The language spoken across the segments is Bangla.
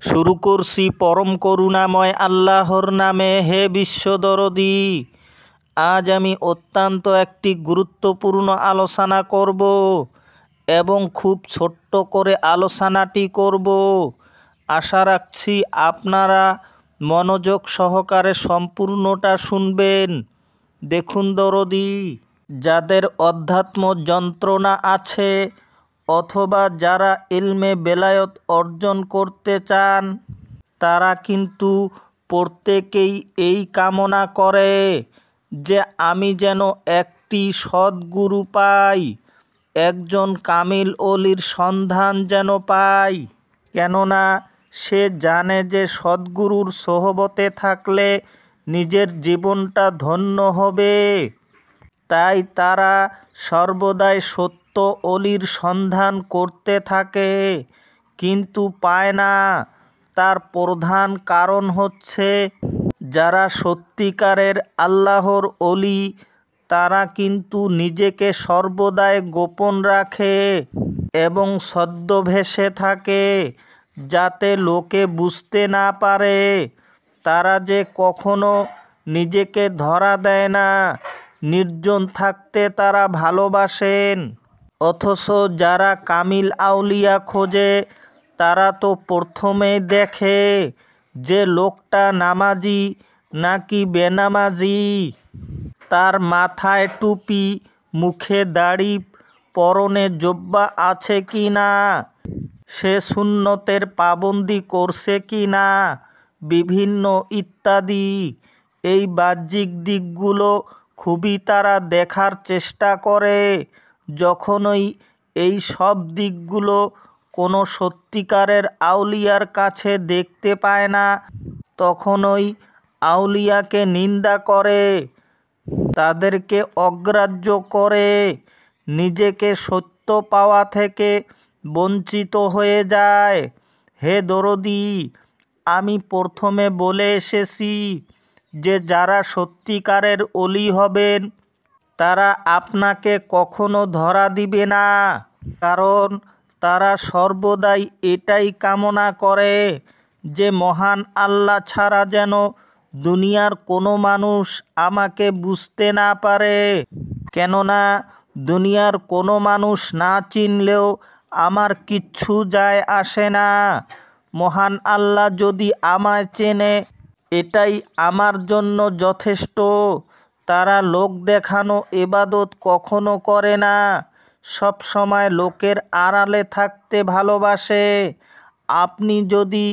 শুরু করছি পরম করুণাময় আল্লাহর নামে। হে বিশ্বদরদী, আজ আমি অত্যন্ত একটি গুরুত্বপূর্ণ আলোচনা করব এবং খুব ছোট্ট করে আলোচনাটি করব। আশা রাখছি আপনারা মনোযোগ সহকারে সম্পূর্ণটা শুনবেন। দেখুন দরদী, যাদের অধ্যাত্ম যন্ত্রণা আছে অথবা যারা ইলমে বেলায়েত অর্জন করতে চান, তারা কিন্তু প্রত্যেকেই এই কামনা করে যে আমি যেন একটি সদ্গুরু পাই, একজন কামিল অলির সন্ধান যেন পাই। কেননা সে জানে যে সদ্গুরুর সোহবতে থাকলে নিজের জীবনটা ধন্য হবে। তাই তারা সর্বদাই সত্য অলির সন্ধান করতে থাকে, কিন্তু পায় না। তার প্রধান কারণ হচ্ছে যারা সত্যিকারের আল্লাহর অলি তারা কিন্তু নিজেকে সর্বদাই গোপন রাখে এবং ছদ্মবেশে থাকে, যাতে লোকে বুঝতে না পারে। তারা যে কখনো নিজেকে ধরা দেয় না, নির্জন থাকতে তারা ভালোবাসেন। অথচ যারা কামিল আউলিয়া খোঁজে তারা তো প্রথমেই দেখে যে লোকটা নামাজি নাকি বেনামাজি, তার মাথায় টুপি, মুখে দাড়ি, পরনে জুব্বা আছে কি না, সে সুন্নতের পাবন্দি করছে কি না, বিভিন্ন ইত্যাদি। এই বাহ্যিক দিকগুলো খুবই তারা দেখার চেষ্টা করে। যখনই এই সব দিকগুলো কোনো সত্যিকারের আউলিয়ার কাছে দেখতে পায় না, তখনই আউলিয়াকে নিন্দা করে, তাদেরকে অগ্রাহ্য করে, নিজেকে সত্য পাওয়া থেকে বঞ্চিত হয়ে যায়। হে দরদী, আমি প্রথমে বলে এসেছি যে যারা সত্যিকারের অলি হবেন তারা আপনাকে কখনো ধরা দিবে না, কারণ তারা সর্বদাই এটাই কামনা করে যে মহান আল্লাহ ছাড়া যেন দুনিয়ার কোনো মানুষ আমাকে বুঝতে না পারে। কেননা দুনিয়ার কোনো মানুষ না চিনলেও আমার কিচ্ছু যায় আসে না। মহান আল্লাহ যদি আমায় চেনে এটাই আমার জন্য যথেষ্ট। তারা লোক দেখানো ইবাদত কখনো করে না, সব সময় লোকের আড়ালে থাকতে ভালোবাসে। আপনি যদি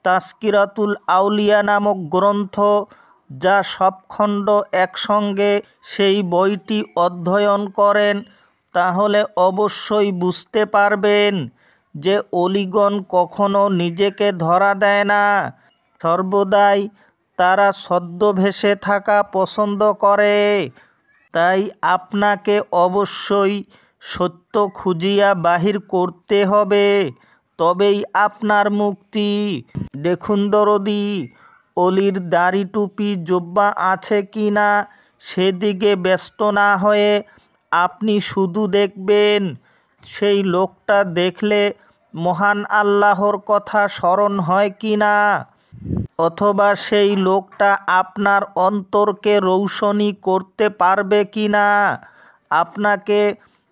তাজকিরাতুল আউলিয়া নামক গ্রন্থ, যা সব খণ্ড একসঙ্গে, সেই বইটি অধ্যয়ন করেন তাহলে অবশ্যই বুঝতে পারবেন যে অলিগণ কখনো নিজেকে ধরা দেয় না, সর্বদাই তারা ছদ্মবেশে থাকা পছন্দ করে। তাই আপনাকে অবশ্যই সত্য খুঁজিয়া বাহির করতে হবে, তবেই আপনার মুক্তি। দেখুন দরদী, অলির দাড়ি টুপি জুব্বা আছে কি না সেদিকে ব্যস্ত না হয়ে আপনি শুধু দেখবেন সেই লোকটা দেখলে মহান আল্লাহর কথা স্মরণ হয় কি না, অথবা সেই লোকটা আপনার অন্তরকে রৌশনী করতে পারবে কি না, আপনাকে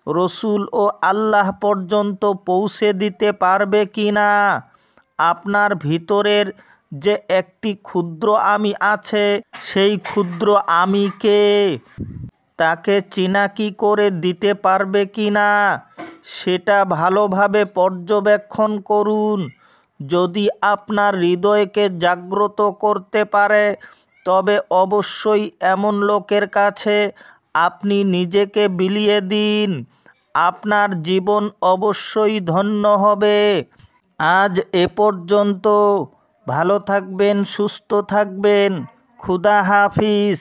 রসুল ও আল্লাহ পর্যন্ত পৌঁছে দিতে পারবে কি না, আপনার ভিতরের যে একটি ক্ষুদ্র আমি আছে সেই ক্ষুদ্র আমিকে তাকে চিনাকি করে দিতে পারবে কি না, সেটা ভালোভাবে পর্যবেক্ষণ করুন। যদি আপনার হৃদয়কে জাগ্রত করতে পারে তবে অবশ্যই এমন লোকের কাছে আপনি নিজেকে বিলিয়ে দিন, আপনার জীবন অবশ্যই ধন্য হবে। আজ এ পর্যন্ত। ভালো থাকবেন, সুস্থ থাকবেন। খুদা হাফিজ।